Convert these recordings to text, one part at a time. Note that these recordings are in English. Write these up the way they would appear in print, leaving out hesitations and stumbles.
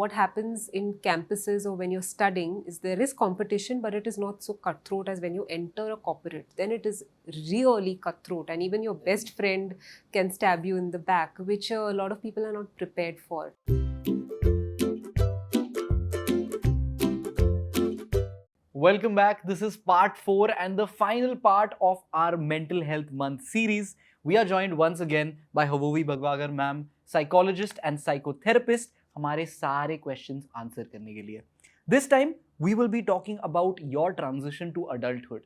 what happens in campuses or when you're studying is there is competition, but it is not so cutthroat as when you enter a corporate. Then it is really cutthroat, and even your best friend can stab you in the back, which a lot of people are not prepared for. Welcome back. This is part 4 and the final part of our Mental Health Month series. We are joined once again by Hvovi Bhagwagar ma'am, psychologist and psychotherapist, हमारे सारे questions answer करने के लिए. This time we will be talking about your transition to adulthood.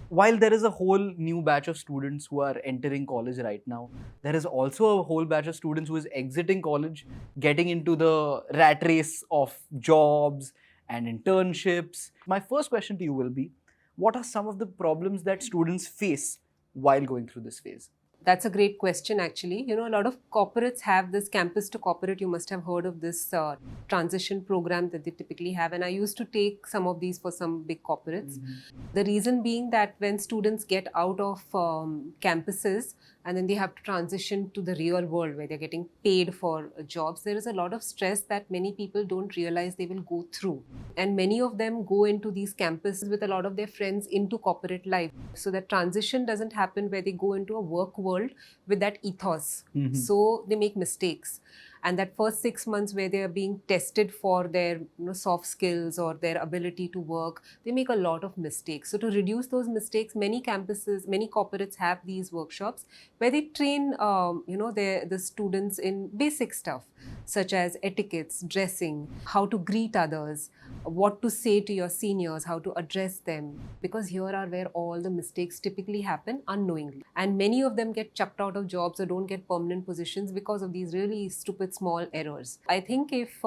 While there is a whole new batch of students who are entering college right now, there is also a whole batch of students who is exiting college, getting into the rat race of jobs and internships. My first question to you will be, what are some of the problems that students face while going through this phase? That's a great question, actually. You know, a lot of corporates have this campus to corporate. You must have heard of this transition program that they typically have. And I used to take some of these for some big corporates. The reason being that when students get out of campuses and then they have to transition to the real world where they're getting paid for jobs, there is a lot of stress that many people don't realize they will go through. And many of them go into these campuses with a lot of their friends into corporate life. So that transition doesn't happen where they go into a work world with that ethos. So they make mistakes. And that first 6 months where they are being tested for their soft skills or their ability to work, they make a lot of mistakes. So to reduce those mistakes, many campuses, many corporates have these workshops where they train the students in basic stuff such as etiquettes, dressing, how to greet others, what to say to your seniors, how to address them, because here are where all the mistakes typically happen unknowingly. And many of them get chucked out of jobs or don't get permanent positions because of these really stupid small errors. I think if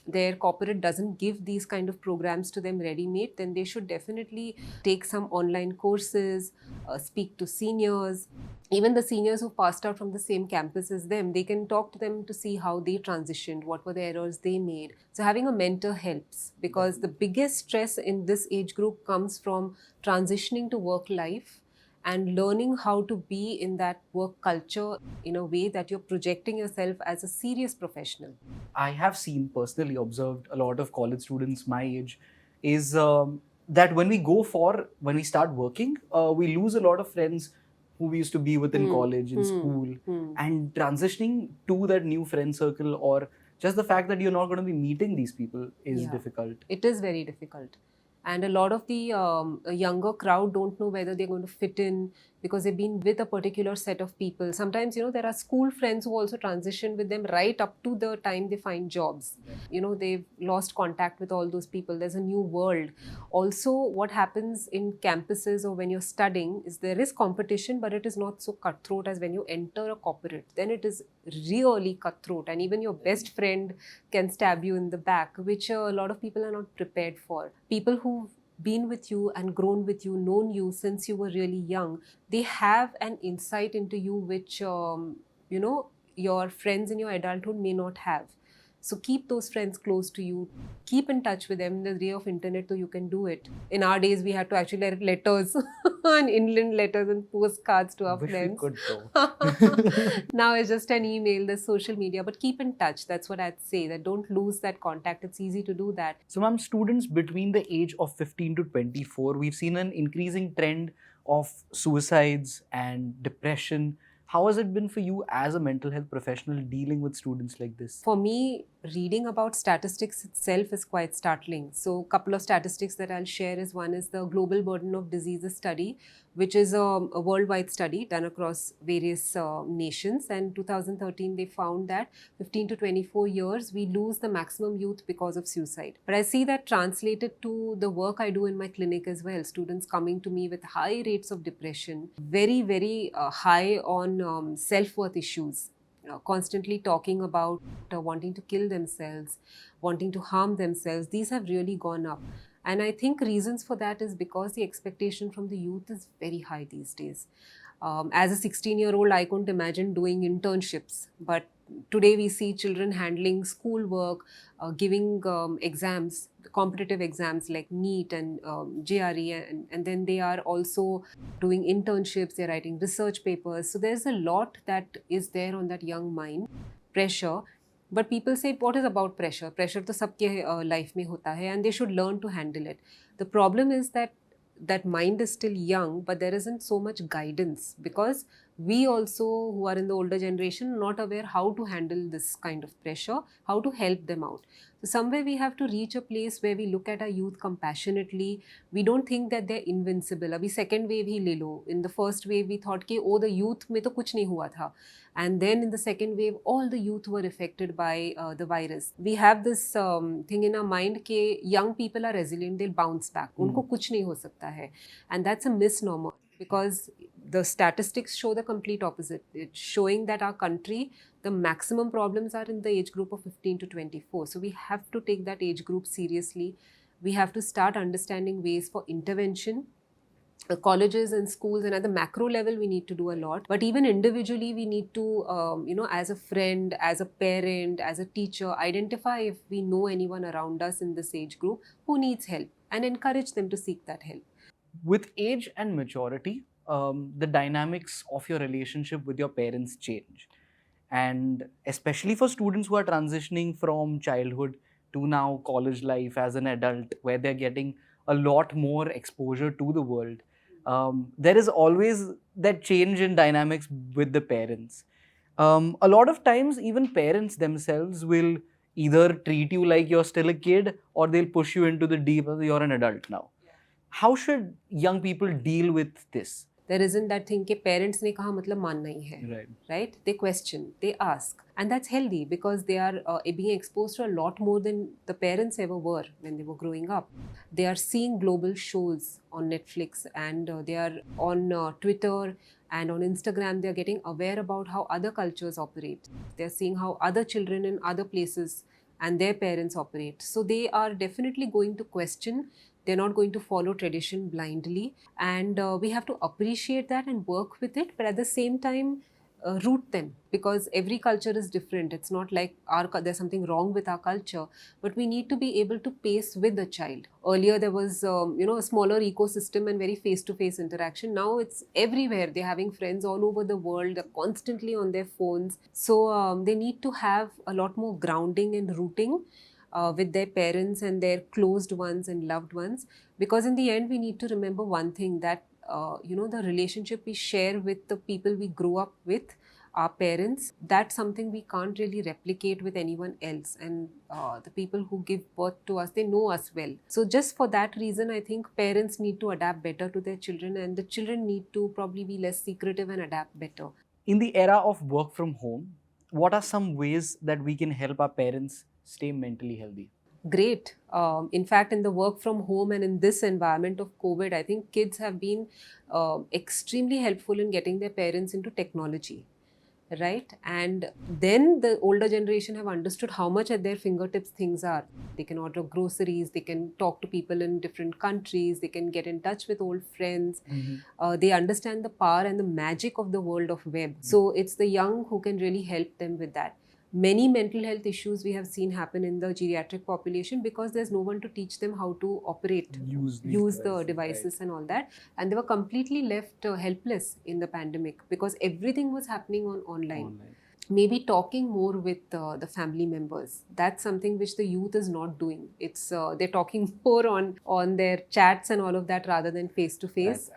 their corporate doesn't give these kind of programs to them ready-made, then they should definitely take some online courses, speak to seniors. Even the seniors who passed out from the same campus as them, they can talk to them to see how they transitioned, what were the errors they made. So having a mentor helps, because the biggest stress in this age group comes from transitioning to work life and learning how to be in that work culture in a way that you're projecting yourself as a serious professional. I have seen, personally observed a lot of college students my age, is that when we start working, we lose a lot of friends who we used to be with in college, in school, and transitioning to that new friend circle, or just the fact that you're not going to be meeting these people is difficult. It is very difficult. And a lot of the younger crowd don't know whether they're going to fit in because they've been with a particular set of people. Sometimes, there are school friends who also transition with them right up to the time they find jobs. They've lost contact with all those people. There's a new world. Also, what happens in campuses or when you're studying is there is competition, but it is not so cutthroat as when you enter a corporate. Then it is really cutthroat, and even your best friend can stab you in the back, which a lot of people are not prepared for. People who've been with you and grown with you, known you since you were really young, they have an insight into you which your friends in your adulthood may not have. So keep those friends close to you. Keep in touch with them. In the day of internet, so you can do it. In our days, we had to actually write letters and inland letters and postcards to our friends. We could though. Now it's just an email, there's social media, but keep in touch. That's what I'd say, that don't lose that contact. It's easy to do that. So ma'am, students between the age of 15 to 24, we've seen an increasing trend of suicides and depression. How has it been for you as a mental health professional dealing with students like this? For me, reading about statistics itself is quite startling. So a couple of statistics that I'll share is, one is the Global Burden of Diseases study, which is a worldwide study done across various nations. And 2013, they found that 15 to 24 years, we lose the maximum youth because of suicide. But I see that translated to the work I do in my clinic as well. Students coming to me with high rates of depression, very, very high on self-worth issues. Constantly talking about wanting to kill themselves, wanting to harm themselves. These have really gone up. And I think reasons for that is because the expectation from the youth is very high these days. As a 16-year-old, I couldn't imagine doing internships. But today we see children handling schoolwork, giving exams, competitive exams like NEET and JRE, and then they are also doing internships, they're writing research papers. So there's a lot that is there on that young mind, pressure. But people say, what is about pressure? Pressure to sabke life mein hota hai, and they should learn to handle it. The problem is that mind is still young, but there isn't so much guidance, because we also, who are in the older generation, not aware how to handle this kind of pressure, how to help them out. So somewhere we have to reach a place where we look at our youth compassionately. We don't think that they're invincible. Abhi second wave hi le lo. In the first wave we thought कि oh, the youth में तो कुछ नहीं हुआ था, and then in the second wave all the youth were affected by the virus. We have this thing in our mind कि young people are resilient, they'll bounce back, उनको कुछ नहीं हो सकता है, and that's a misnomer, because the statistics show the complete opposite. It's showing that our country, the maximum problems are in the age group of 15 to 24. So we have to take that age group seriously. We have to start understanding ways for intervention. Colleges and schools, and at the macro level we need to do a lot, but even individually we need to as a friend, as a parent, as a teacher, identify if we know anyone around us in this age group who needs help, and encourage them to seek that help. With age and maturity, the dynamics of your relationship with your parents change. And especially for students who are transitioning from childhood to now college life as an adult, where they're getting a lot more exposure to the world, there is always that change in dynamics with the parents. A lot of times, even parents themselves will either treat you like you're still a kid, or they'll push you into the deep, you're an adult now. How should young people deal with this? There isn't that thing कि parents ने कहा मतलब मानना ही है, right? They question, they ask, and that's healthy, because they are being exposed to a lot more than the parents ever were when they were growing up. They are seeing global shows on Netflix, and they are on Twitter and on Instagram. They are getting aware about how other cultures operate. They are seeing how other children in other places and their parents operate. So they are definitely going to question. They're not going to follow tradition blindly, and we have to appreciate that and work with it, but at the same time root them, because every culture is different. It's not like there's something wrong with our culture, but we need to be able to pace with the child. Earlier there was a smaller ecosystem and very face-to-face interaction. Now it's everywhere. They're having friends all over the world. They're constantly on their phones. So they need to have a lot more grounding and rooting with their parents and their closed ones and loved ones, because in the end we need to remember one thing, that the relationship we share with the people we grew up with, our parents, that's something we can't really replicate with anyone else. And the people who give birth to us, they know us well. So just for that reason, I think parents need to adapt better to their children, and the children need to probably be less secretive and adapt better. In the era of work from home, what are some ways that we can help our parents stay mentally healthy? Great. In fact, in the work from home and in this environment of COVID, I think kids have been extremely helpful in getting their parents into technology, right? And then the older generation have understood how much at their fingertips things are. They can order groceries, they can talk to people in different countries, they can get in touch with old friends. They understand the power and the magic of the world of web. So it's the young who can really help them with that. Many mental health issues we have seen happen in the geriatric population because there's no one to teach them how to operate, use the devices, right, and all that. And they were completely left helpless in the pandemic because everything was happening online. Maybe talking more with the family members. That's something which the youth is not doing. It's they're talking more on their chats and all of that rather than face to face.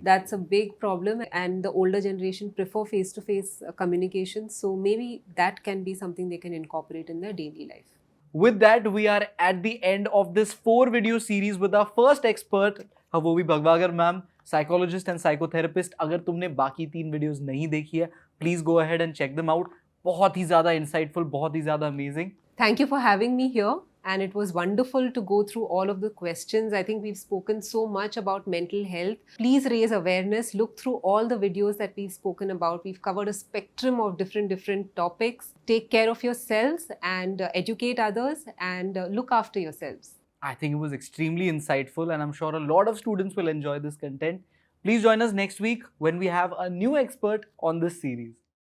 That's a big problem, and the older generation prefer face to face communication. So maybe that can be something they can incorporate in their daily life. With that, we are at the end of this 4-video series with our first expert, Hvovi Bhagwagar ma'am, psychologist and psychotherapist. अगर तुमने बाकी 3 videos नहीं देखी है, please go ahead and check them out. बहुत ही ज़्यादा insightful, बहुत ही ज़्यादा amazing. Thank you for having me here, and it was wonderful to go through all of the questions. I think we've spoken so much about mental health. Please raise awareness. Look through all the videos that we've spoken about. We've covered a spectrum of different topics. Take care of yourselves and educate others, and look after yourselves. I think it was extremely insightful, and I'm sure a lot of students will enjoy this content. Please join us next week when we have a new expert on this series.